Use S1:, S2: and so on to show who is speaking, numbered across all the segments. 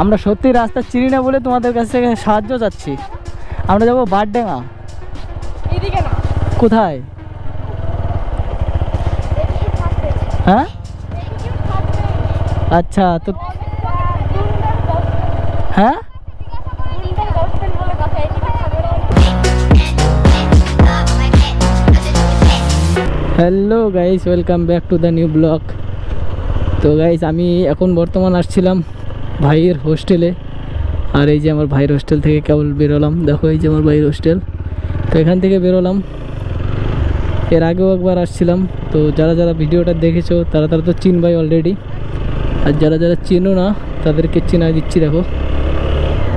S1: আমরা সত্যি রাস্তা চিনি না বলে তোমাদের কাছ থেকে সাহায্য চাচ্ছি। আমরা যাবো বারডাঙ্গা। কোথায়? হ্যাঁ আচ্ছা তো হ্যাঁ hello guys, welcome back to the new blog. তো গাইস আমি এখন বর্তমান আসছিলাম ভাইয়ের হোস্টেলে। আর এই যে আমার ভাইয়ের হোস্টেল থেকে কেবল বেরোলাম। দেখো এই যে আমার ভাইয়ের হোস্টেল। তো এখান থেকে বেরোলাম। এর আগেও একবার আসছিলাম। তো যারা যারা ভিডিওটা দেখেছো তারা তো চিনবাই অলরেডি। আর যারা যারা চিনো না তাদেরকে চিনা দিচ্ছি। দেখো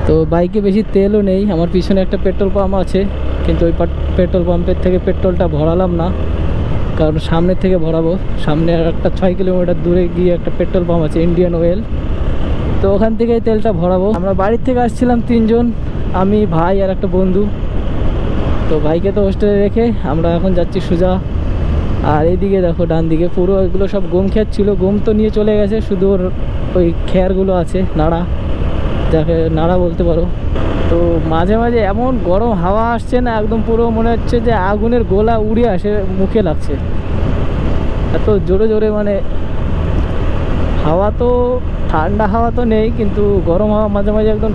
S1: তো বাইকে বেশি তেলও নেই। আমার পিছনে একটা পেট্রোল পাম্প আছে, কিন্তু ওই পেট্রোল পাম্পের থেকে পেট্রোলটা ভরালাম না, কারণ সামনের থেকে ভরাবো। সামনে একটা 6 কিলোমিটার দূরে গিয়ে একটা পেট্রোল পাম্প আছে, ইন্ডিয়ান অয়েল। তো ওখান থেকেই তেলটা ভরাবো। আমরা বাড়ির থেকে আসছিলাম 3 জন, আমি, ভাই আর একটা বন্ধু। তো ভাইকে তো হোস্টেলে রেখে আমরা এখন যাচ্ছি সোজা। আর এইদিকে দেখো ডান দিকে পুরো এগুলো সব গম ক্ষেত ছিল। গম তো নিয়ে চলে গেছে, শুধু ওর ওই খেয়ারগুলো আছে, নাড়া, যাকে নাড়া বলতে পারো। তো মাঝে মাঝে এমন গরম হাওয়া আসছে না, একদম পুরো মনে হচ্ছে যে আগুনের গোলা উড়ে আসে মুখে লাগছে, এত জোরে জোরে। মানে হাওয়া তো ঠান্ডা হাওয়া তো নেই, কিন্তু গরম হাওয়া মাঝে মাঝে একদম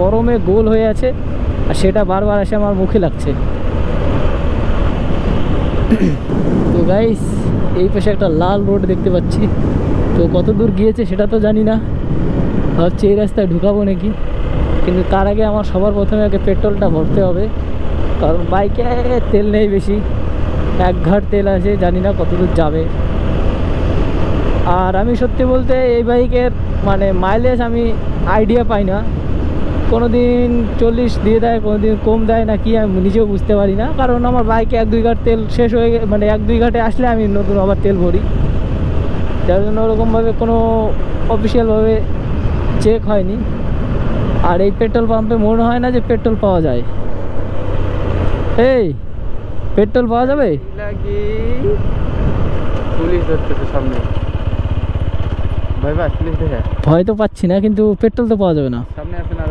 S1: গরমে গোল হয়ে আছে, আর সেটা বারবার এসে আমার মুখে লাগছে। তো গাইস এই পাশে একটা লাল রোড দেখতে পাচ্ছি। তো কত দূর গিয়েছে সেটা তো জানি না, ভাবছি এই রাস্তায় ঢুকাবো নাকি। কিন্তু তার আগে আমার সবার প্রথমে আগে পেট্রোলটা ভরতে হবে, কারণ বাইকে তেল নেই বেশি, 1 ঘাট তেল আছে, জানি না কত দূর যাবে। আর আমি সত্যি বলতে এই বাইকের মানে মাইলেজ আমি আইডিয়া পাই না। কোনো দিন 40 দিয়ে দেয়, কোনো দিন কম দেয় না কি, আমি নিজেও বুঝতে পারি না। কারণ আমার বাইকে 1-2 ঘাট তেল শেষ হয়ে মানে 1-2 ঘাটে আসলে আমি নতুন আবার তেল ভরি, যার জন্য ওরকমভাবে কোনো অফিসিয়ালভাবে চেক হয়নি। আর এই পেট্রোল পাম্পে মনে হয় না যে পেট্রোল পাওয়া যায়। এই পেট্রোল পাওয়া যাবে?
S2: পুলিশ ধরতেছে সামনে।
S1: ভয় তো পাচ্ছি না, কিন্তু পেট্রোল তো পাওয়া যাবে না।
S2: সামনে আছে না?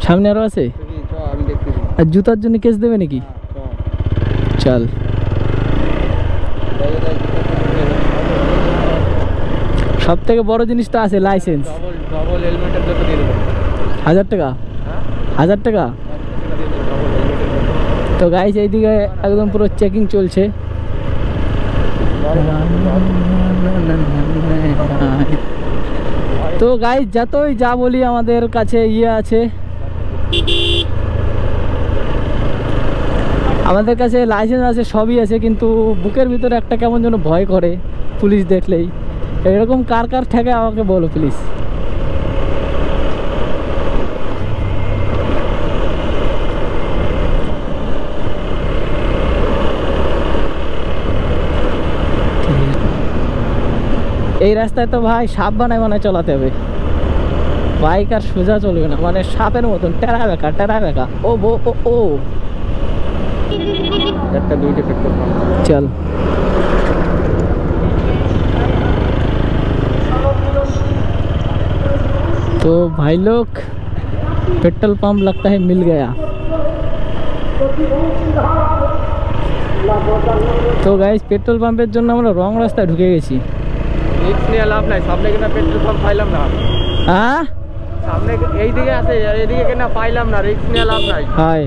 S1: সামনে আরো আছে।
S2: আমি দেখতেছি।
S1: আর জুতার জন্য কেস দেবে নাকি? চল। সব থেকে বড় জিনিসটা আছে লাইসেন্স।
S2: ডবল হেলমেটের জন্য দিয়ে দেবো
S1: 1000 টাকা। 1000 টাকা। তো গাইস এইদিকে একদম পুরো চেকিং চলছে। তো গাইস যতই যা বলি আমাদের কাছে আছে, আমাদের কাছে লাইসেন্স আছে, সবই আছে, কিন্তু বুকের ভিতরে একটা কেমন যেন ভয় করে পুলিশ দেখলেই। এরকম কার কার ঠেকে আমাকে বলো প্লিজ। এই রাস্তায় তো ভাই সাপ বানায় চালাতে হবে, বাইক আর সোজা চলবে না, মানে সাপের মতন টেরা বেঁকা। ও বো ও
S2: একটা 2টে পেট্রোল পাম্প।
S1: চল। तो भाई लोग पेट्रोल पंप लगता है मिल गया। তো গাইস পেট্রোল পাম্পের জন্য আমরা রং রাস্তায় ঢুকে গেছি।
S2: রিক্স নিয়ে লাভ নাই, সামনে কিনা পেট্রোল পাম্প পাইলাম না।
S1: হ্যাঁ
S2: সামনে এইদিকে আছে, এইদিকে কিনা পাইলাম না, রিক্স নিয়ে লাভ নাই।
S1: হাই।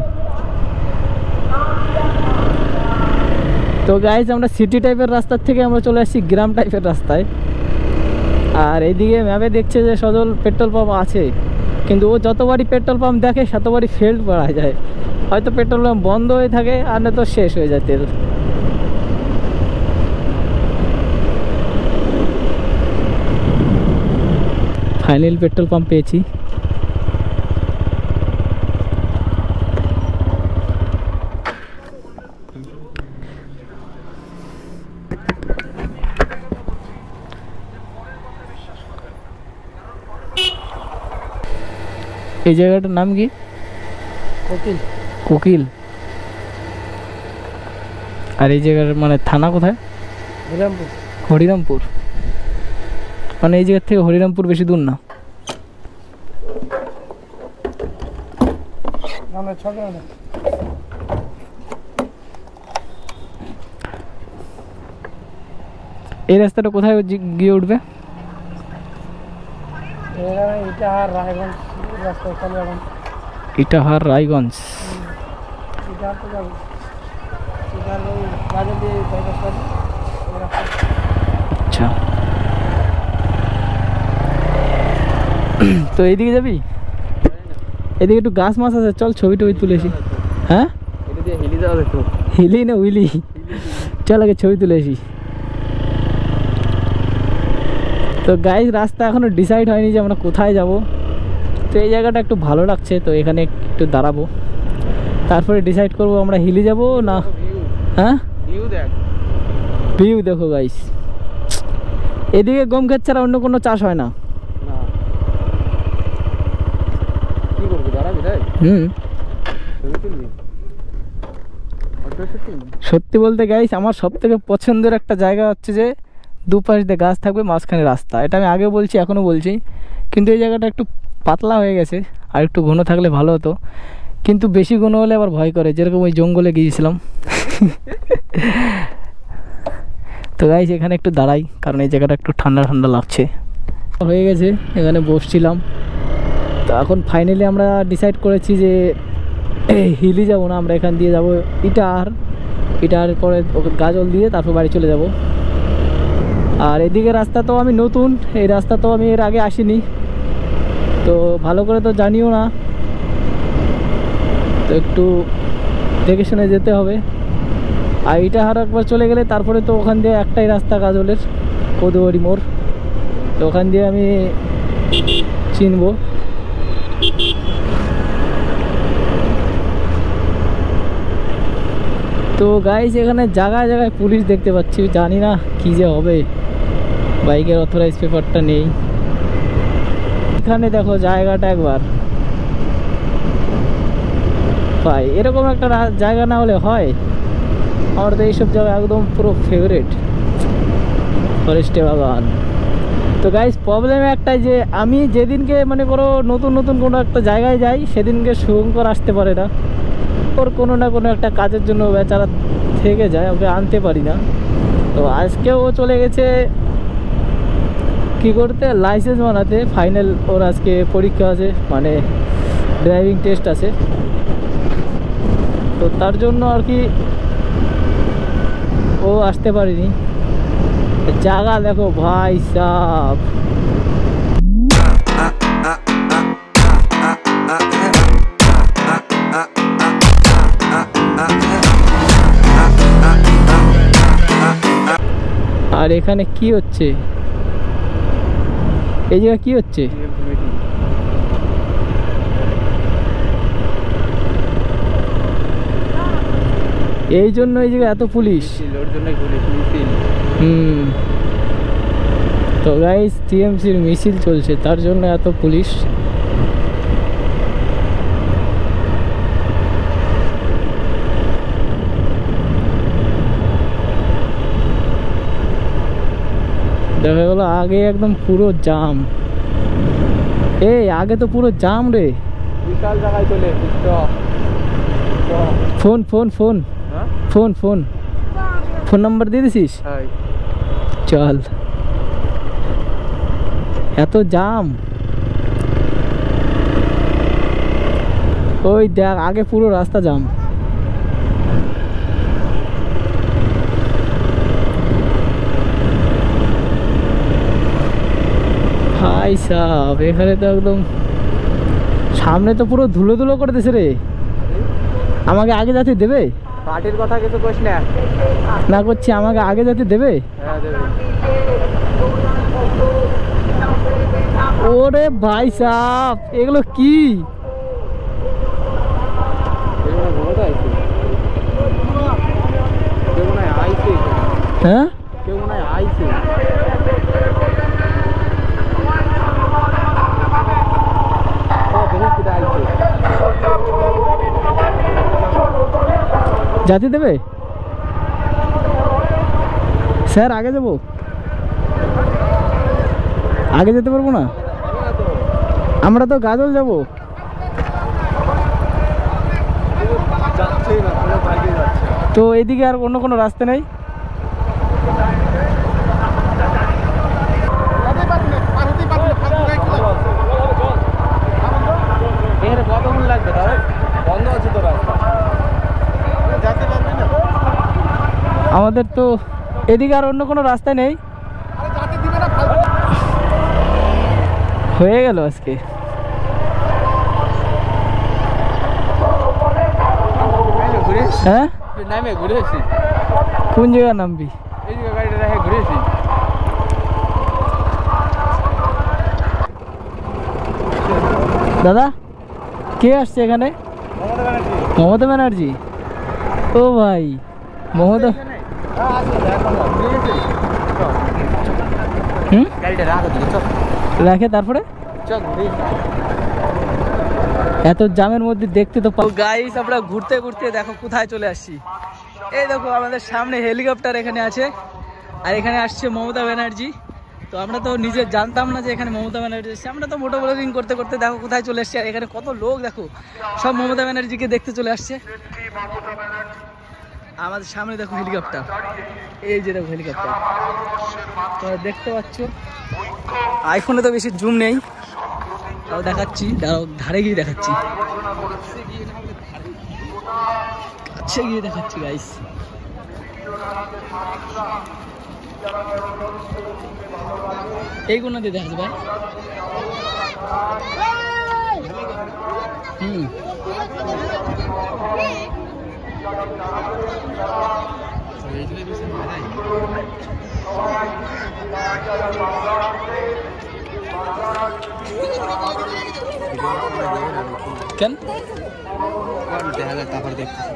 S1: তো গাইস আমরা সিটি টাইপের রাস্তার থেকে আমরা চলে আসছি গ্রাম টাইপের রাস্তায়। আর এইদিকে ম্যাপে দেখছে যে সজল পেট্রোল পাম্প আছে, কিন্তু ও যতবারই পেট্রোল পাম্প দেখে শতবারই ফেল্ড করা যায়। হয়তো পেট্রোল পাম্প বন্ধ হয়ে থাকে, আর না তো শেষ হয়ে যায় তেল। ফাইনাল পেট্রোল পাম্প পেয়েছি। এই জায়গাটার নাম কি? কোকিল। আর এই জায়গার মানে থানা কোথায়? হরিরামপুর। মানে এই জায়গার থেকে হরিরামপুর বেশি দূর না। এই রাস্তাটা কোথায় গিয়ে উঠবে? ইটাহার রায়গঞ্জ। আচ্ছা, তো এইদিকে যাবি? এদিকে একটু গাছ মাছ আছে, চল ছবি টবি তুলেছি। হ্যাঁ, হিলি না উইলি, চল আগে ছবি তুলেছি। তো গাইস, রাস্তা এখনো ডিসাইড হয়নি যে আমরা কোথায় যাব। তো এই জায়গাটা একটু ভালো লাগছে, তো এখানে একটু দাঁড়াবো, তারপরে ডিসাইড করব আমরা হিলি যাব না। হ্যাঁ, ভিউ দেখো গাইস, এদিকে গম ক্ষেত ছাড়া অন্য কোনো চাষ হয় না। সত্যি বলতে গাইস, আমার সব থেকে পছন্দের একটা জায়গা হচ্ছে যে দুপাশ দিয়ে গাছ থাকবে, মাঝখানে রাস্তা। এটা আমি আগে বলছি, এখনও বলছি, কিন্তু এই জায়গাটা একটু পাতলা হয়ে গেছে, আর একটু ঘন থাকলে ভালো হতো, কিন্তু বেশি ঘন হলে আবার ভয় করে, যেরকম ওই জঙ্গলে গিয়েছিলাম। তো গাইস, এখানে একটু দাঁড়াই, কারণ এই জায়গাটা একটু ঠান্ডা ঠান্ডা লাগছে। হয়ে গেছে, এখানে বসছিলাম। তো এখন ফাইনালি আমরা ডিসাইড করেছি যে হিলি যাব না, আমরা এখান দিয়ে যাব ইটার পরে গাজল দিয়ে তারপর বাড়ি চলে যাব। আর এদিকে রাস্তা তো আমি নতুন, এই রাস্তা তো আমি এর আগে আসিনি, তো ভালো করে তো জানিও না, তো একটু দেখে শুনে যেতে হবে। আর ইটাহার একবার চলে গেলে তারপরে তো ওখান দিয়ে একটাই রাস্তা গাজলের, কদুয়ারি মোড়, তো ওখান দিয়ে আমি চিনব। তো গাইস, এখানে জায়গায় জায়গায় পুলিশ দেখতে পাচ্ছি, জানি না কি যে হবে, বাইকের অথরাইজ পেপারটা নেই। এখানে দেখো জায়গাটা একবার, ভাই এরকম একটা জায়গা না হলে হয়? আমার তো এইসব জায়গা একদম পুরো ফেভারিট, ফরেস্টে বাগান। তো গাইস, প্রবলেম একটাই যে আমি যেদিনকে মনে করো নতুন নতুন কোনো একটা জায়গায় যাই, সেদিনকে শুভঙ্কর আসতে পারে না, ওর কোনো না কোনো একটা কাজের জন্য বেচারা থেকে যায়, ওকে আনতে পারি না। তো আজকে ও চলে গেছে কি করতে, লাইসেন্স বানাতে। ফাইনাল ওর আজকে পরীক্ষা আছে, মানে ড্রাইভিং টেস্ট আছে, তো তার জন্য আর কি ও আসতে পারিনি। জায়গা দেখো ভাই সাব, আর এখানে কি হচ্ছে, এই জায়গা কি হচ্ছে? এই জন্য এই জায়গায় এত পুলিশ। তো গাইস, টিএমসির মিছিল চলছে, তার জন্য এত পুলিশ। দেখা গেল আগে একদম পুরো জাম, এই আগে তো পুরো জাম রে,
S2: বিশাল জায়গায় চলে।
S1: Phone phone phone phone phone phone number দিয়ে দিছিস? চল, এত জাম, ওই দেখ আগে পুরো রাস্তা জাম। ভাই সাব, এখানে তো একদম সামনে তো পুরো ধুলো ধুলো করে দিছে রে। আমাকে আগে যেতে দেবে?
S2: পার্টির কথা কিছু কইস না।
S1: না করছি, আমাকে আগে যেতে দেবে?
S2: হ্যাঁ দেবে।
S1: ওরে ভাই সাব, এগুলো কি? হ্যাঁ,
S2: কেউ মনে হয় আইছে।
S1: জাতি দেবে স্যার? আগে যাবো, আগে যেতে পারবো না, আমরা তো গাজল যাবো। তো এদিকে আর অন্য কোনো রাস্তা নেই?
S2: কতক্ষণ লাগবে? বন্ধ আছে তো রাস্তা, যেতে পারবি না।
S1: আমাদের তো এদিকে আর অন্য কোনো রাস্তা নেই। হয়ে গেল আজকে। হ্যাঁ,
S2: নামে ঘুরে আসি।
S1: কোন জায়গায় নামবি?
S2: এই যে গাড়িটা রেখে ঘুরে আসি।
S1: দাদা, কে আসছে এখানে? মমতা ব্যানার্জি। ও ভাই, মমতা। রাখে তারপরে এত জামের মধ্যে দেখতে তো গাইস, আমরা ঘুরতে ঘুরতে দেখো কোথায় চলে আসছি। এই দেখো আমাদের সামনে হেলিকপ্টার এখানে আছে, আর এখানে আসছে মমতা ব্যানার্জি। তো আমরা তো নিজে জানতাম না যে এখানে মমতা ব্যানার্জি এসছে। আমরা তো মোটো ব্লগিং করতে করতে দেখো কোথায় চলে এসছে, আর এখানে কত লোক দেখো, সব মমতা ব্যানার্জিকে দেখতে চলে আসছে। আমাদের সামনে দেখো হেলিকপ্টার, এই যে দেখো হেলিকপ্টার তোমরা দেখতে পাচ্ছ। আইফোনে তো বেশি জুম নেই, তাও দেখাচ্ছি, ধারে গিয়ে দেখাচ্ছি, কাছে গিয়ে দেখাচ্ছি গাইস। এই কোন দিয়ে দেখা যাবে? কেন দেখা যায় তারপর দেখতেছি।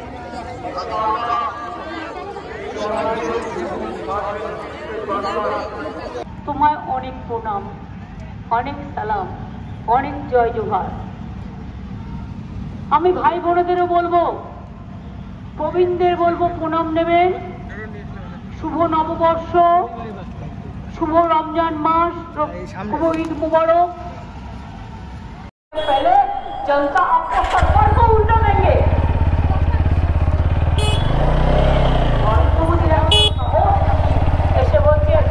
S3: তোমায় অনেক প্রণাম, অনেক সালাম, অনেক জয় জোহার। আমি ভাই বোনেদেরও বলবো, প্রবীণদের বলবো প্রণাম নেবেন। শুভ নববর্ষ, শুভ রমজান মাস, শুভ ঈদ মুবারক। पहले जनता आपको सरकार को उल्टा देंगे। ऐसे बोलते हैं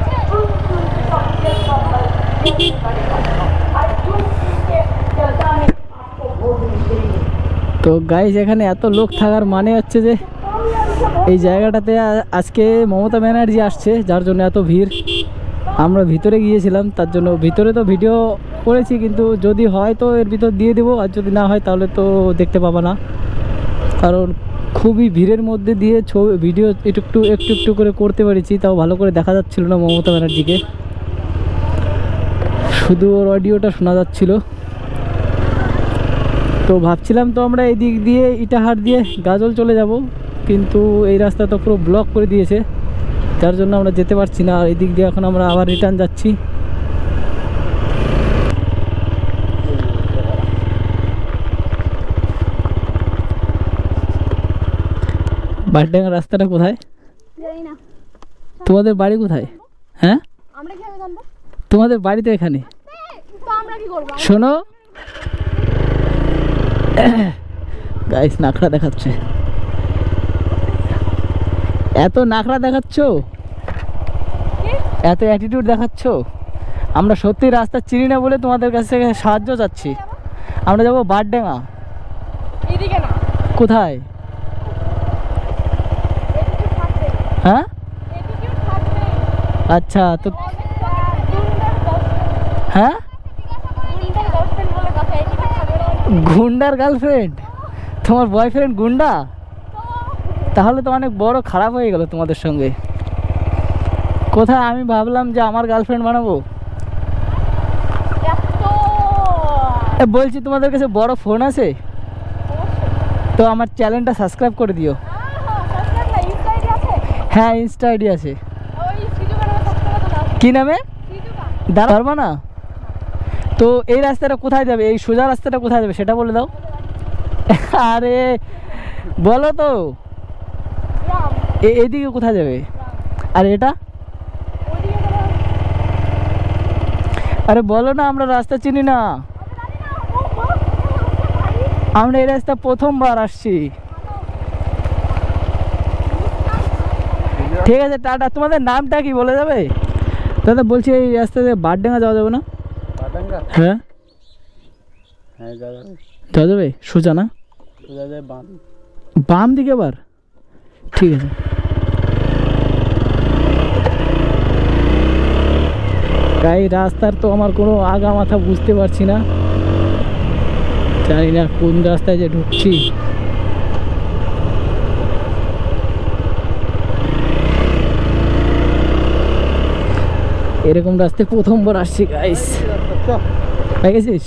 S1: তো গাইস, এখানে এত লোক থাকার মানে হচ্ছে যে এই জায়গাটাতে আজকে মমতা ব্যানার্জি আসছে, যার জন্য এত ভিড়। আমরা ভিতরে গিয়েছিলাম, তার জন্য ভিতরে তো ভিডিও করেছি, কিন্তু যদি হয় তো এর ভিতর দিয়ে দেবো, আর যদি না হয় তাহলে তো দেখতে পাবা না, কারণ খুবই ভিড়ের মধ্যে দিয়ে ভিডিও একটু একটু করে করতে পেরেছি, তাও ভালো করে দেখা যাচ্ছিল না মমতা ব্যানার্জিকে, শুধু ওর অডিওটা শোনা যাচ্ছিল। তো ভাবছিলাম তো আমরা এই দিক দিয়ে ইটাহার দিয়ে গাজল চলে যাব, কিন্তু এই রাস্তা তো পুরো ব্লক করে দিয়েছে, যার জন্য আমরা যেতে পারছি না। আর এই দিক দিয়ে এখন আমরা আবার রিটার্ন যাচ্ছি। বারডাঙ্গা রাস্তাটা কোথায়? তোমাদের বাড়ি কোথায়? হ্যাঁ, তোমাদের বাড়ি তো এখানে। শোনো গাইস, নাখড়া দেখাচ্ছে, এত নাখড়া দেখাচ্ছ, এত অ্যাটিটিউড দেখাচ্ছ। আমরা সত্যি রাস্তা চিনি না বলে তোমাদের কাছ থেকে সাহায্য চাচ্ছি। আমরা যাবো বারডাঙ্গা। কোথায়? হ্যাঁ, আচ্ছা। তো হ্যাঁ, গুন্ডার গার্লফ্রেন্ড? তোমার বয়ফ্রেন্ড গুন্ডা? তাহলে তো অনেক বড় খারাপ হয়ে গেল তোমাদের সঙ্গে। কোথায়? আমি ভাবলাম যে আমার গার্লফ্রেন্ড বানাবো। বলছি তোমাদের কাছে বড় ফোন আছে তো আমার চ্যানেলটা সাবস্ক্রাইব করে দিও। হ্যাঁ, ইনস্টা আইডি আছে। কি নামে? দাঁড়াবা না তো? এই রাস্তাটা কোথায় যাবে? এই সোজা রাস্তাটা কোথায় যাবে সেটা বলে দাও। আরে বলো তো, এইদিকে কোথায় যাবে? আর এটা? আরে বলো না, আমরা রাস্তা চিনি না। আমরা এই রাস্তা প্রথমবার আসছি। ঠিক আছে টাটা। তোমাদের নামটা কি বলে যাবে দাদা? বলছি এই রাস্তা দিয়ে বারডাঙ্গা যাওয়া যাবে না?
S2: বাটাঙ্গা?
S1: হ্যাঁ
S2: হ্যাঁ যাওয়া যাবে।
S1: যাওয়া যাবে সোজা না?
S2: সোজা যায় বাম।
S1: বাম দিকে আবার? ঠিক আছে। এই রাস্তার তো আমার কোনো আগা মাথা বুঝতে পারছি না, জানি না কোন রাস্তায় যে ঢুকছি। এরকম রাস্তায় প্রথমবার আসছি গাইস। পেয়ে গেছিস?